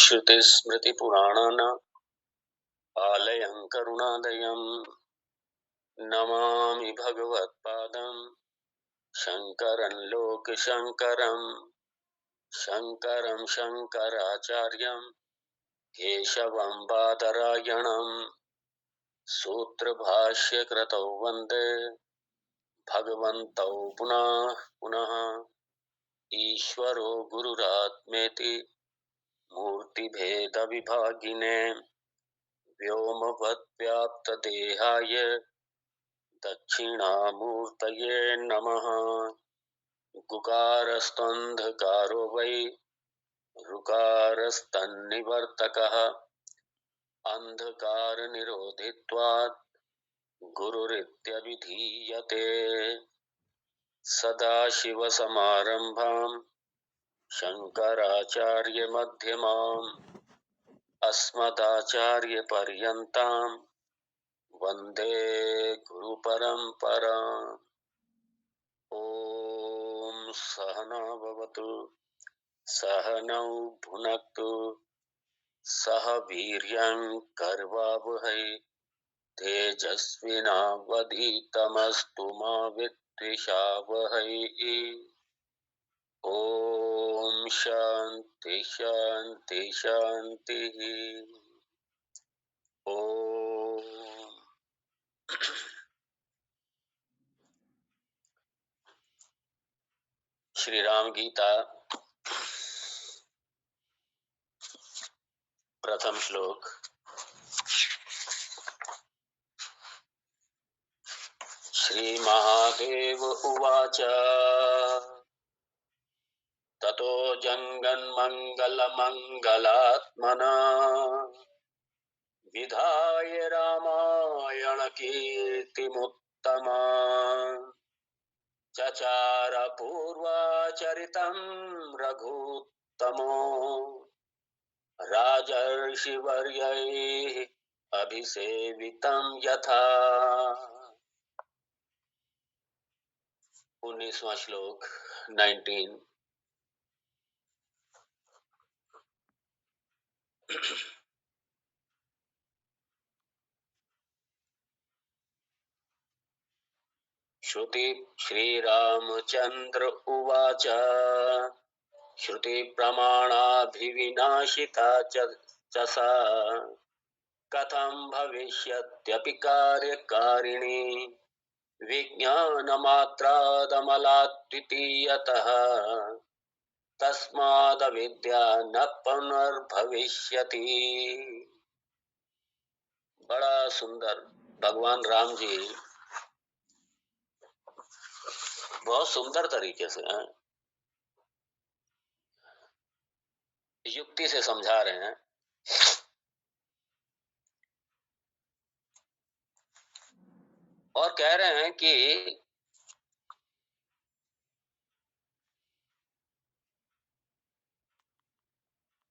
श्रुतिस्मृतिपुराणानाम् आलयं करुणालयं नमामि भगवत्पादं शङ्करं लोकशङ्करं शङ्करं शङ्कराचार्यं केशवं बादरायणं सूत्रभाष्यकृतौ वन्दे भगवन्तौ पुनः पुनः। ईश्वरो गुरुरात्मेति मूर्तिभेदविभागिने व्योमवद्व्याप्तदेहाय दक्षिणामूर्तये नमः। गुकारस्त्वन्धकारो वै ऋकारस्तन्निवर्तकः अन्धकारनिरोधित्वात् गुरुरित्यभिधीयते। सदाशिवसमारम्भां शङ्कराचार्यमध्यमाम् अस्मदाचार्यपर्यन्तां वन्दे गुरुपरम्पराम्। ॐ सहना भवतु सहनौ भुनक्तु सह वीर्यं कर्वावहै तेजस्विनावधीतमस्तु मा विद्विषावहै। ॐ शान्ति शान्ति शान्तिः। ॐ श्री राम गीता प्रथम श्लोक। श्री महादेव उवाच ततो जङ्गन्मङ्गलमङ्गलात्मना विधाय रामायण कीर्तिमुत्तमा चचार पूर्वाचरितं रघुत्तमो राजर्षिवर्यैः अभिसेवितं यथा। 19वां श्लोक 19। श्रुति श्रीरामचंद्र उवाच श्रुति प्रमाणाभिविनाशिता च सा कथं भविष्यत्यपि कार्यकारिणी विज्ञानमात्रादमलाद्वितीयतः तस्मादविद्या न पुनर्भविष्यति। बड़ा सुंदर भगवान राम जी बहुत सुंदर तरीके से युक्ति से समझा रहे हैं। और कह रहे हैं कि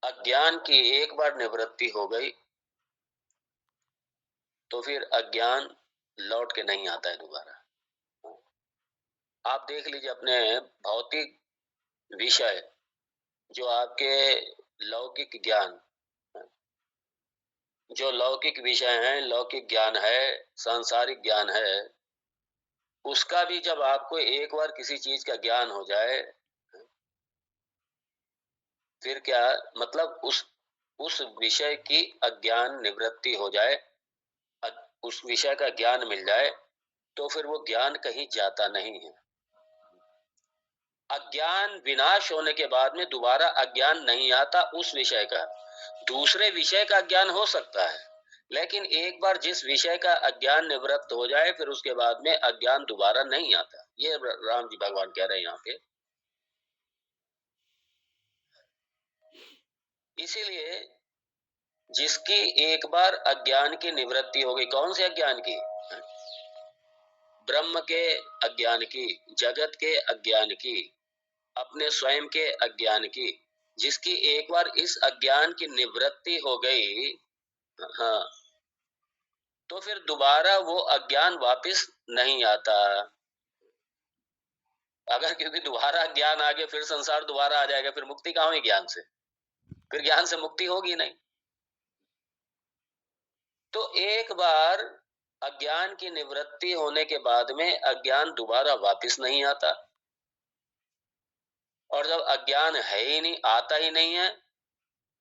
अज्ञान की एक बार निवृत्ति हो गई तो फिर अज्ञान लौट के नहीं आता है दोबारा। आप देख लीजिए अपने भौतिक विषय जो आपके लौकिक ज्ञान, जो लौकिक विषय हैं, लौकिक ज्ञान है, सांसारिक ज्ञान है, उसका भी जब आपको एक बार किसी चीज का ज्ञान हो जाए फिर क्या मतलब उस विषय की अज्ञान निवृत्ति हो जाए, उस विषय का ज्ञान मिल जाए तो फिर वो ज्ञान कहीं जाता नहीं है। अज्ञान विनाश होने के बाद में दोबारा अज्ञान नहीं आता उस विषय का। दूसरे विषय का ज्ञान हो सकता है लेकिन एक बार जिस विषय का अज्ञान निवृत्त हो जाए फिर उसके बाद में अज्ञान दोबारा नहीं आता। ये राम जी भगवान कह रहे हैं यहाँ पे। इसीलिए जिसकी एक बार अज्ञान की निवृत्ति हो गई, कौन से अज्ञान की? ब्रह्म के अज्ञान की, जगत के अज्ञान की, अपने स्वयं के अज्ञान की, जिसकी एक बार इस अज्ञान की निवृत्ति हो गई, हाँ, तो फिर दोबारा वो अज्ञान वापस नहीं आता। अगर क्योंकि दोबारा ज्ञान आ गया फिर संसार दोबारा आ जाएगा, फिर मुक्ति कहाँ हुई ज्ञान से? फिर ज्ञान से मुक्ति होगी नहीं। तो एक बार अज्ञान की निवृत्ति होने के बाद में अज्ञान दोबारा वापस नहीं आता, और जब अज्ञान है ही नहीं, आता ही नहीं है,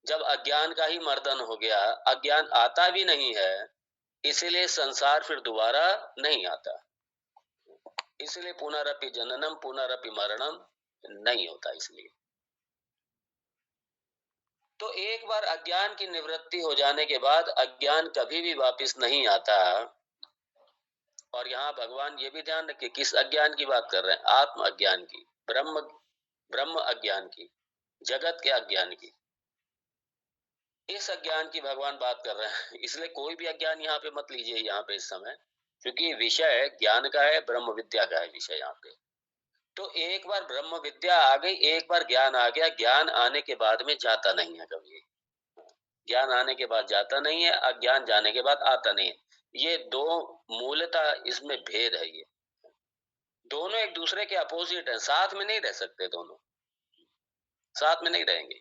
जब अज्ञान का ही मर्दन हो गया, अज्ञान आता भी नहीं है, इसीलिए संसार फिर दोबारा नहीं आता। इसलिए पुनरपि जननम पुनरपि मरणम नहीं होता। इसलिए तो एक बार अज्ञान की निवृत्ति हो जाने के बाद अज्ञान कभी भी वापस नहीं आता। और यहाँ भगवान ये भी ध्यान रखिए, किस अज्ञान की बात कर रहे हैं? आत्म अज्ञान की, ब्रह्म ब्रह्म अज्ञान की, जगत के अज्ञान की। इस अज्ञान की भगवान बात कर रहे हैं। इसलिए कोई भी अज्ञान यहाँ पे मत लीजिए यहाँ पे इस समय, क्योंकि विषय ज्ञान का है, ब्रह्म विद्या का है विषय यहाँ पे। तो एक बार ब्रह्म विद्या आ गई, एक बार ज्ञान आ गया, ज्ञान आने के बाद में जाता नहीं है कभी। ज्ञान आने के बाद जाता नहीं है, अज्ञान जाने के बाद आता नहीं है। ये दो मूलतः इसमें भेद है। ये दोनों एक दूसरे के अपोजिट हैं, साथ में नहीं रह सकते, दोनों साथ में नहीं रहेंगे।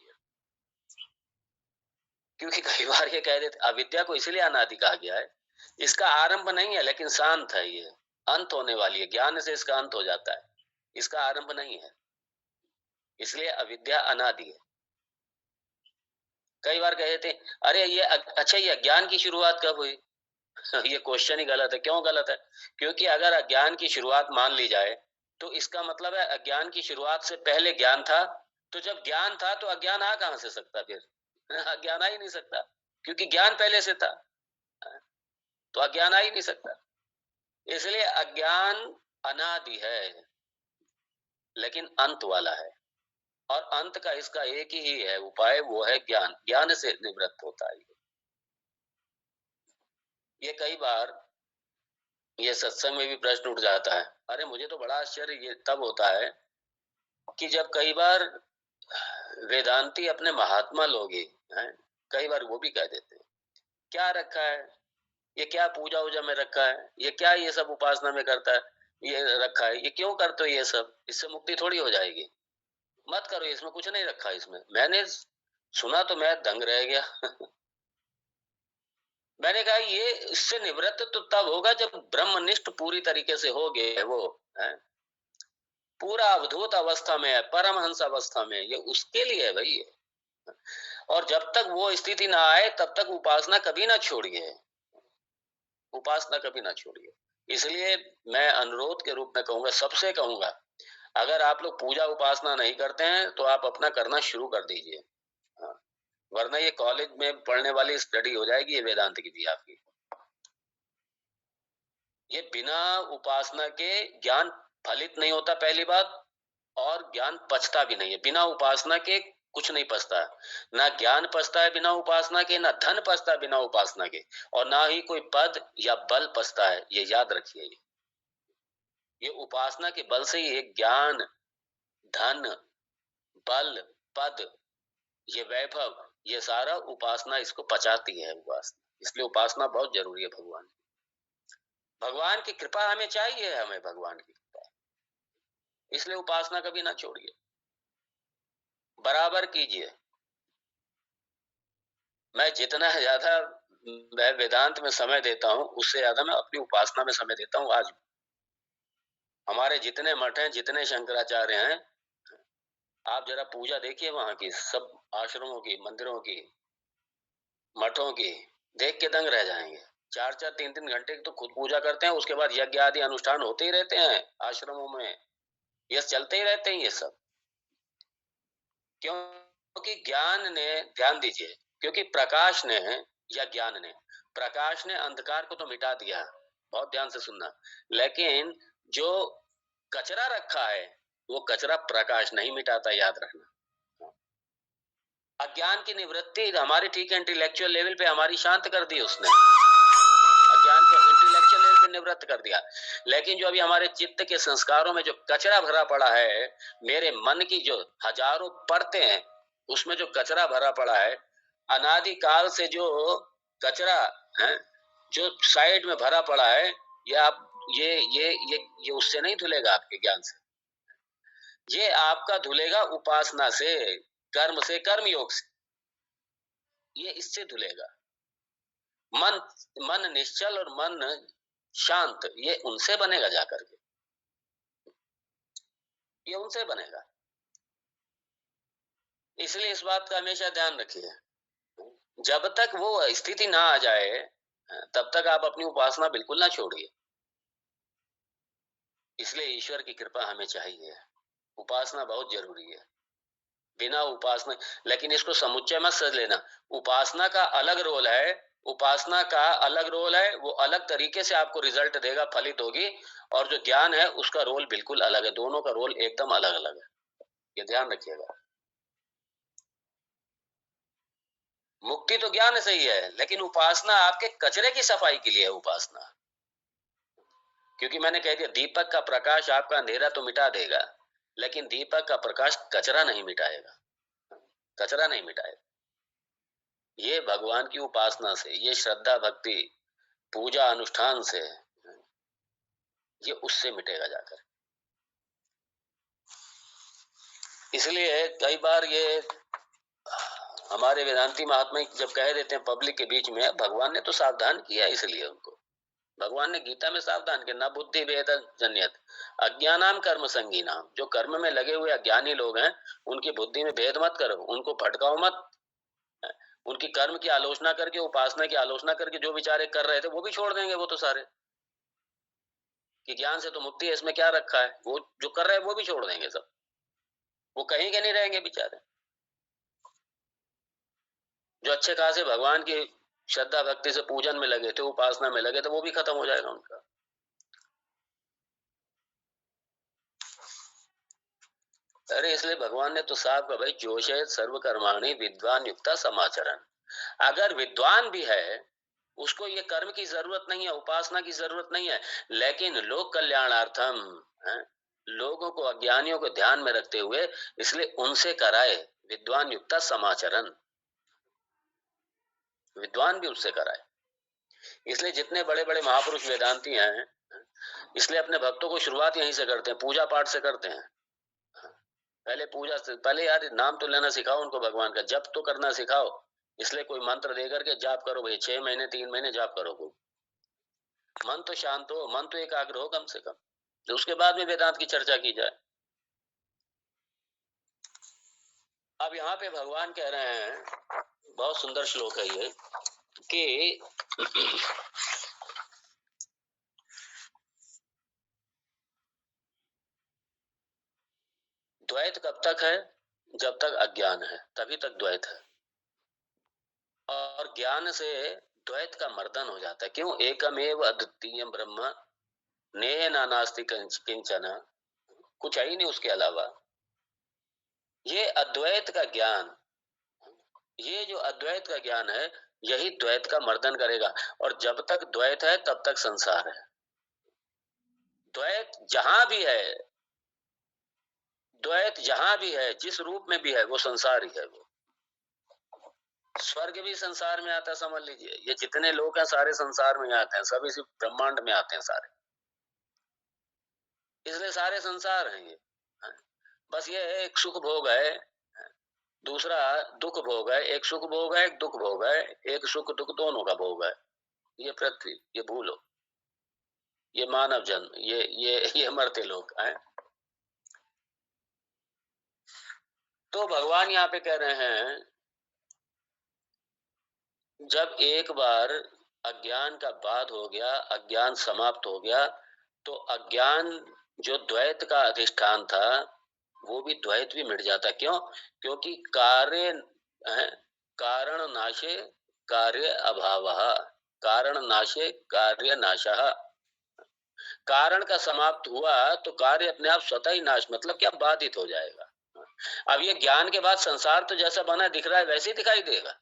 क्योंकि कई बार ये कह देते, अविद्या को इसलिए अनादि कहा गया है, इसका आरंभ नहीं है लेकिन शांत है, ये अंत होने वाली है, ज्ञान से इसका अंत हो जाता है, इसका आरंभ नहीं है, इसलिए अविद्या अनादि है। कई बार कह देते, अरे ये अच्छा, ये अज्ञान की शुरुआत कब हुई? ये क्वेश्चन ही गलत है। क्यों गलत है? क्योंकि अगर अज्ञान की शुरुआत मान ली जाए तो इसका मतलब है अज्ञान की शुरुआत से पहले ज्ञान था। तो जब ज्ञान था तो अज्ञान आ कहां से सकता फिर? अज्ञान आ ही नहीं सकता, क्योंकि ज्ञान पहले से था, तो अज्ञान आ ही नहीं सकता। इसलिए अज्ञान अनादि है लेकिन अंत वाला है, और अंत का इसका एक ही है उपाय, वो है ज्ञान। ज्ञान से निवृत्त होता है। ये कई बार ये सत्संग में भी प्रश्न उठ जाता है। अरे मुझे तो बड़ा आश्चर्य ये तब होता है कि जब कई बार वेदांती अपने महात्मा लोग ही हैं, कई बार वो भी कह देते हैं, क्या रखा है ये, क्या पूजा वूजा में रखा है, ये क्या ये सब उपासना में करता है, ये रखा है, ये क्यों करते हो ये सब, इससे मुक्ति थोड़ी हो जाएगी, मत करो, इसमें कुछ नहीं रखा। इसमें मैंने सुना तो मैं दंग रह गया। मैंने कहा ये इससे निवृत्त तो तब होगा जब ब्रह्मनिष्ठ पूरी तरीके से हो गए, वो है पूरा अवधूत अवस्था में है, परमहंस अवस्था में, ये उसके लिए है भाई। और जब तक वो स्थिति ना आए तब तक उपासना कभी ना छोड़िए, उपासना कभी ना छोड़िए। इसलिए मैं अनुरोध के रूप में कहूंगा, सबसे कहूंगा, अगर आप लोग पूजा उपासना नहीं करते हैं तो आप अपना करना शुरू कर दीजिए। हाँ, वरना ये कॉलेज में पढ़ने वाली स्टडी हो जाएगी, ये वेदांत की भी आपकी। ये बिना उपासना के ज्ञान फलित नहीं होता, पहली बात, और ज्ञान पचता भी नहीं है बिना उपासना के। कुछ नहीं पचता, ना ज्ञान पचता है बिना उपासना के, ना धन पचता है बिना उपासना के, और ना ही कोई पद या बल पचता है। ये याद रखिए, ये उपासना के बल से ही ज्ञान, धन, बल, पद, ये वैभव, ये सारा उपासना इसको पचाती है, उपासना। इसलिए उपासना बहुत जरूरी है। भगवान की कृपा हमें चाहिए, हमें भगवान की कृपा, इसलिए उपासना कभी ना छोड़िए, बराबर कीजिए। मैं जितना ज्यादा मैं वेदांत में समय देता हूँ, उससे ज्यादा मैं अपनी उपासना में समय देता हूँ। आज हमारे जितने मठ हैं, जितने शंकराचार्य हैं, आप जरा पूजा देखिए वहां की, सब आश्रमों की, मंदिरों की, मठों की, देख के दंग रह जाएंगे। 4-4 3-3 घंटे की तो खुद पूजा करते हैं, उसके बाद यज्ञ आदि अनुष्ठान होते ही रहते हैं आश्रमों में, ये चलते ही रहते हैं ये सब। क्योंकि ज्ञान ने, ध्यान दीजिए, क्योंकि प्रकाश ने या ज्ञान ने, प्रकाश ने अंधकार को तो मिटा दिया, बहुत ध्यान से सुनना, लेकिन जो कचरा रखा है वो कचरा प्रकाश नहीं मिटाता, याद रखना। अज्ञान की निवृत्ति हमारी, ठीक है, इंटेलेक्चुअल लेवल पे हमारी शांत कर दी उसने, अज्ञान को इंटेलेक्चुअल लेवल पे निवृत्त कर दिया, लेकिन जो अभी हमारे चित्त के संस्कारों में जो कचरा भरा पड़ा है, मेरे मन की जो हजारों परतें हैं, उसमें जो कचरा भरा पड़ा है, अनादि काल से जो कचरा है, जो साइड में भरा पड़ा है, ये आप ये उससे नहीं धुलेगा, आपके ज्ञान से। ये आपका धुलेगा उपासना से, कर्म से, कर्म योग से। ये इससे धुलेगा। मन मन निश्चल और मन शांत, ये उनसे बनेगा जाकर के, ये उनसे बनेगा। इसलिए इस बात का हमेशा ध्यान रखिए, जब तक वो स्थिति ना आ जाए, तब तक आप अपनी उपासना बिल्कुल ना छोड़िए। इसलिए ईश्वर की कृपा हमें चाहिए। उपासना बहुत जरूरी है। बिना उपासना, लेकिन इसको समुच्चय मत समझ लेना। उपासना का अलग रोल है, उपासना का अलग रोल है, वो अलग तरीके से आपको रिजल्ट देगा, फलित होगी। और जो ज्ञान है उसका रोल बिल्कुल अलग है, दोनों का रोल एकदम अलग अलग है, ये ध्यान रखिएगा। मुक्ति तो ज्ञान से ही है, लेकिन उपासना आपके कचरे की सफाई के लिए है उपासना। क्योंकि मैंने कह दिया, दीपक का प्रकाश आपका अंधेरा तो मिटा देगा, लेकिन दीपक का प्रकाश कचरा नहीं मिटाएगा, कचरा नहीं मिटाएगा। ये भगवान की उपासना से, ये श्रद्धा भक्ति पूजा अनुष्ठान से, ये उससे मिटेगा जाकर। इसलिए कई बार ये हमारे वेदांती महात्मा जब कह देते हैं पब्लिक के बीच में, भगवान ने तो सावधान किया, इसलिए उनको भगवान ने गीता में सावधान किया, न बुद्धि भेद जन्यत अज्ञानाम कर्म संगीनाम। जो कर्म में लगे हुए अज्ञानी लोग हैं, उनकी बुद्धि में भेद मत करो, उनको भटकाओ मत। उनकी कर्म की आलोचना करके, उपासना की आलोचना करके जो विचार कर रहे थे वो भी छोड़ देंगे, वो तो सारे, कि ज्ञान से तो मुक्ति है, इसमें क्या रखा है, वो जो कर रहे हैं वो भी छोड़ देंगे सब, वो कहीं के नहीं रहेंगे बेचारे। जो अच्छे खासे भगवान की श्रद्धा भक्ति से पूजन में लगे थे, उपासना में लगे थे, वो भी खत्म हो जाएगा उनका। अरे इसलिए भगवान ने तो साफ कहा, भाई जोशे सर्व कर्माणि विद्वान युक्ता समाचरण। अगर विद्वान भी है, उसको ये कर्म की जरूरत नहीं है, उपासना की जरूरत नहीं है, लेकिन लोक कल्याणार्थम, लोगों को, अज्ञानियों को ध्यान में रखते हुए, इसलिए उनसे कराए विद्वान युक्ता समाचरण, विद्वान भी उससे कराए। इसलिए जितने बड़े बड़े महापुरुष वेदांती हैं, इसलिए अपने भक्तों को शुरुआत यहीं से करते हैं, पूजा पाठ से करते हैं। पहले पूजा से पहले यार नाम तो लेना सिखाओ उनको, भगवान का जप तो करना सिखाओ। इसलिए कोई मंत्र दे करके जाप करो भाई, 6 महीने 3 महीने जाप करो, को मन तो शांत हो, मन तो एकाग्र हो कम से कम, तो उसके बाद में वेदांत की चर्चा की जाए। अब यहाँ पे भगवान कह रहे हैं, बहुत सुंदर श्लोक है ये, कि द्वैत कब तक है? जब तक अज्ञान है तभी तक द्वैत है, और ज्ञान से द्वैत का मर्दन हो जाता है। क्यों? एकमेव अद्वितीय ब्रह्म नेह नानास्ति किंचन, कुछ है ही नहीं उसके अलावा। ये अद्वैत का ज्ञान, ये जो अद्वैत का ज्ञान है, यही द्वैत का मर्दन करेगा। और जब तक द्वैत है तब तक संसार है। द्वैत जहां भी है, द्वैत जहां भी है, जिस रूप में भी है, वो संसार ही है। वो स्वर्ग भी संसार में आता है, समझ लीजिए। ये जितने लोग हैं सारे संसार में आते हैं, सब इसी ब्रह्मांड में आते हैं सारे, इसलिए सारे संसार हैं ये। बस ये एक सुख भोग है, दूसरा दुख भोग है। एक सुख भोग है, एक दुख भोग है, एक सुख दुख दोनों का भोग है। ये पृथ्वी, ये भूलो, ये मानव जन्म, ये मरते लोग हैं। तो भगवान यहाँ पे कह रहे हैं, जब एक बार अज्ञान का बाध हो गया, अज्ञान समाप्त हो गया, तो अज्ञान जो द्वैत का अधिष्ठान था, वो भी द्वैत भी मिट जाता। क्यों? क्योंकि कार्य कारण नाशे कार्य अभाव, कारण नाशे कार्य नाशः। कारण का समाप्त हुआ तो कार्य अपने आप स्वतः ही नाश, मतलब क्या, बाधित हो जाएगा। अब ये ज्ञान के बाद संसार तो जैसा बना दिख रहा है वैसे ही दिखाई देगा,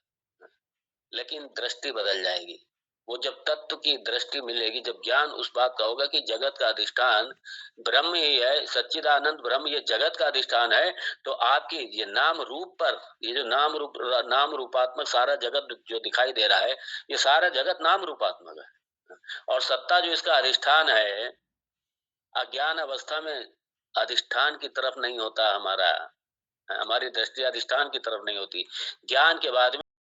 लेकिन दृष्टि बदल जाएगी। वो जब तत्व की दृष्टि मिलेगी, जब ज्ञान उस बात का होगा कि जगत का अधिष्ठान ब्रह्म ही है, सच्चिदानंद ब्रह्म ये जगत का अधिष्ठान है, तो आपकी ये नाम रूप पर, ये जो नाम रूपात्मक सारा जगत जो दिखाई दे रहा है, ये सारा जगत नाम रूपात्मक है। और सत्ता जो इसका अधिष्ठान है, अज्ञान अवस्था में अधिष्ठान की तरफ नहीं होता हमारा, हमारी दृष्टि अधिष्ठान की तरफ नहीं होती। ज्ञान के बाद में